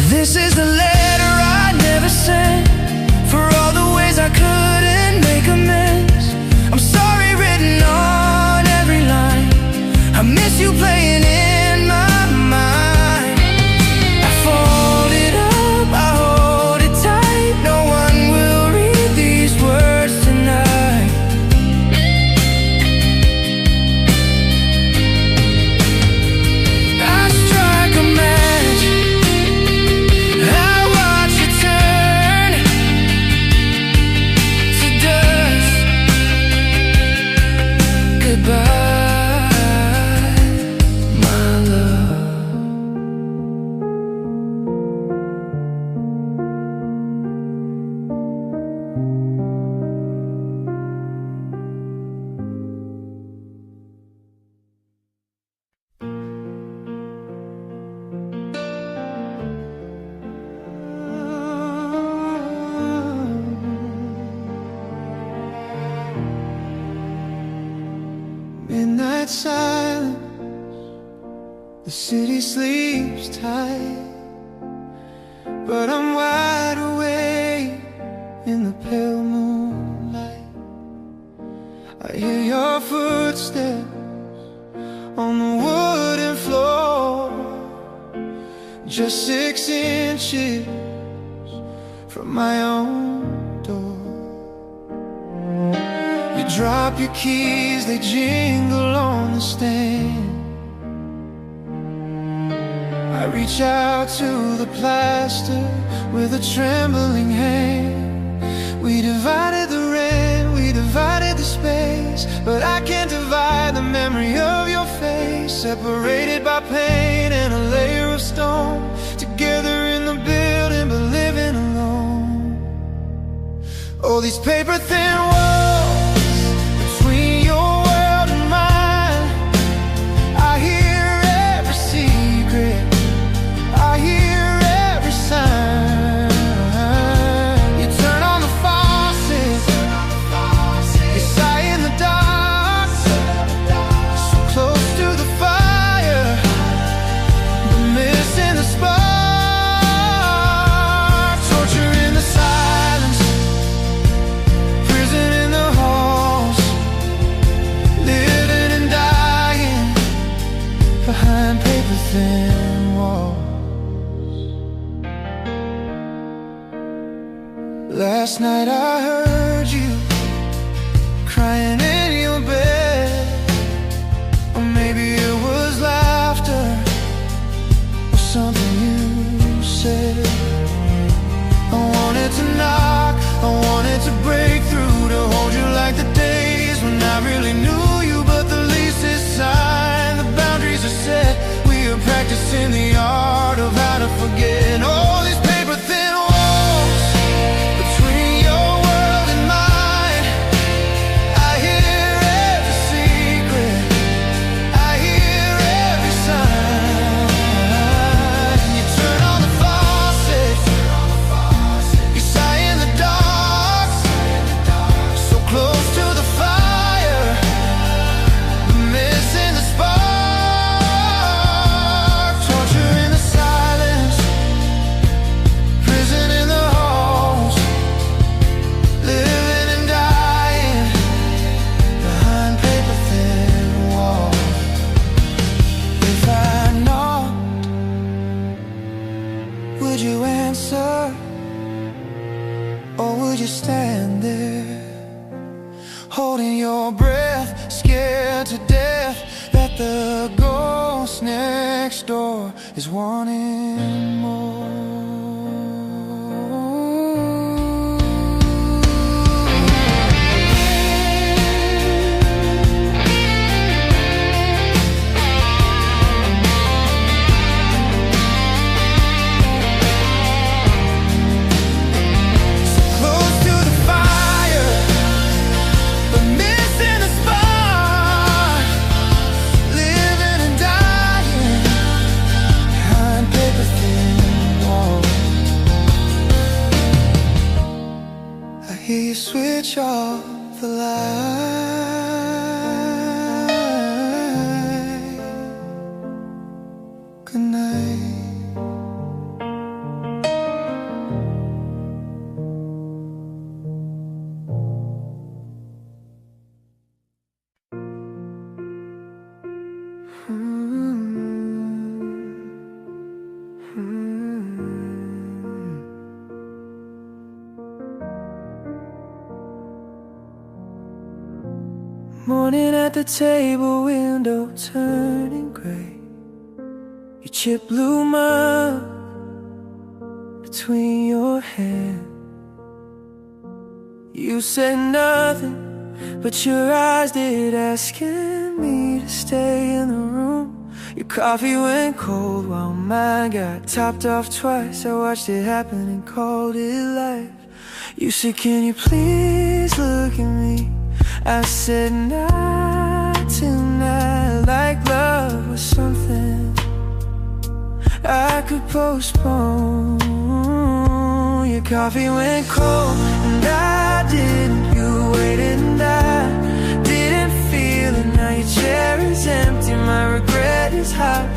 This is the letter I never sent, for all the ways I couldn't make amends. I'm sorry written on every line. I miss you playing in my mind. I fold it up, I hold it tight. No one will read these words tonight. I strike a match, I watch it turn to dust. Goodbye, my love. Midnight silence, the city sleeps tight, but I'm wide awake in the pale moonlight. I hear your footsteps on the wooden floor, just 6 inches from my own door. You drop your keys, they jingle on the stand. I reach out to the plaster with a trembling hand. We divided the rent, we divided the space, but I can't divide the memory of your face. Separated by pain and a layer of stone, together in the building but living alone. Oh, these paper thin walls between your world and mine. I hear every secret, I hear every sign. You turn on the faucet, you sigh in the dark, so close to the fire, but missing the spark. Torture in the silence, prison in the halls, living and dying behind paper thin walls. Last night I heard you crying in your bed, or maybe it was laughter or something you said. I wanted to knock, I wanted to break through, to hold you like the days when I really knew you. But the lease is signed, the boundaries are set. We are practicing the art of how to forget. All these paper thin walls between your world you stand there, holding your breath, scared to death that the ghost next door is wanting more. Hear you switch off the light. Good night. Morning at the table, window turning gray. Your chip blue mug between your hands. You said nothing, but your eyes did, asking me to stay in the room. Your coffee went cold while mine got topped off twice. I watched it happen and called it life. You said, can you please look at me? I said, not tonight, like love was something I could postpone. Your coffee went cold and I didn't. You waited and I didn't feel it. Now your chair is empty, my regret is hot.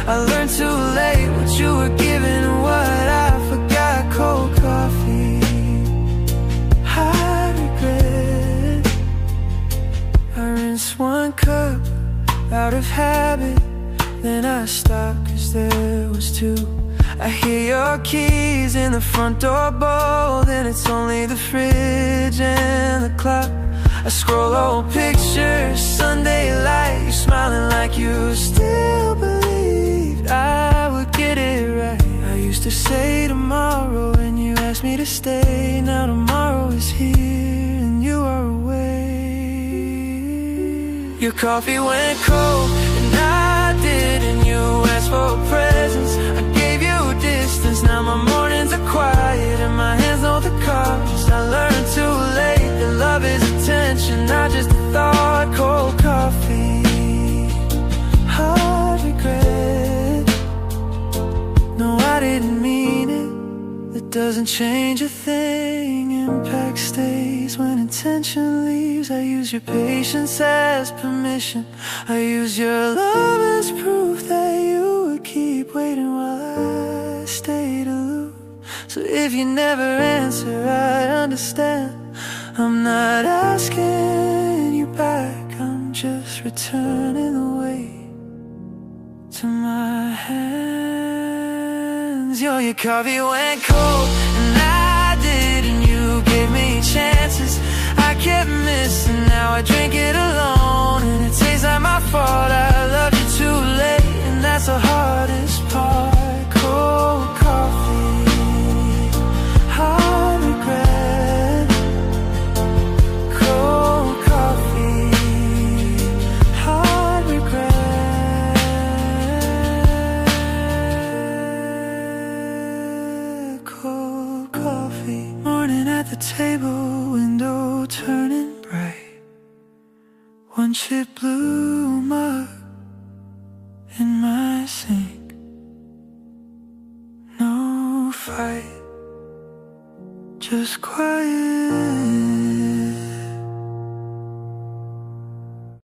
I learned too late what you were giving and what I forgot. Cold coffee, I regret. I rinsed one cup out of habit, then I stopped cause there was two. I hear your keys in the front door bowl, then it's only the fridge and the clock. I scroll old pictures, Sunday light, you smiling like you still believed I would get it right. I used to say tomorrow and you asked me to stay. Now tomorrow is here and you are away. Your coffee went cold and I didn't. You asked for presents, I gave you distance. Now my mornings are quiet and my hands know the cost. I learned too late that love is attention, not just a thought. Cold coffee, hard regret. No, I didn't mean it. That doesn't change a thing. Impact stays when intention leaves. I use your patience as permission. I use your love as proof that you would keep waiting while I stayed aloof. So if you never answer, I understand. I'm not asking you back, I'm just returning the weight to my hands. Your coffee went cold and I didn't. You gave me chances I kept missing. Now I drink it alone and it tastes like my fault. I loved you too late and that's the hardest part. Cold coffee, hard regret. Cold coffee, hard regret. Cold coffee. Morning at the table, window turning bright. One chip blue mug in my sink. No fight, just quiet.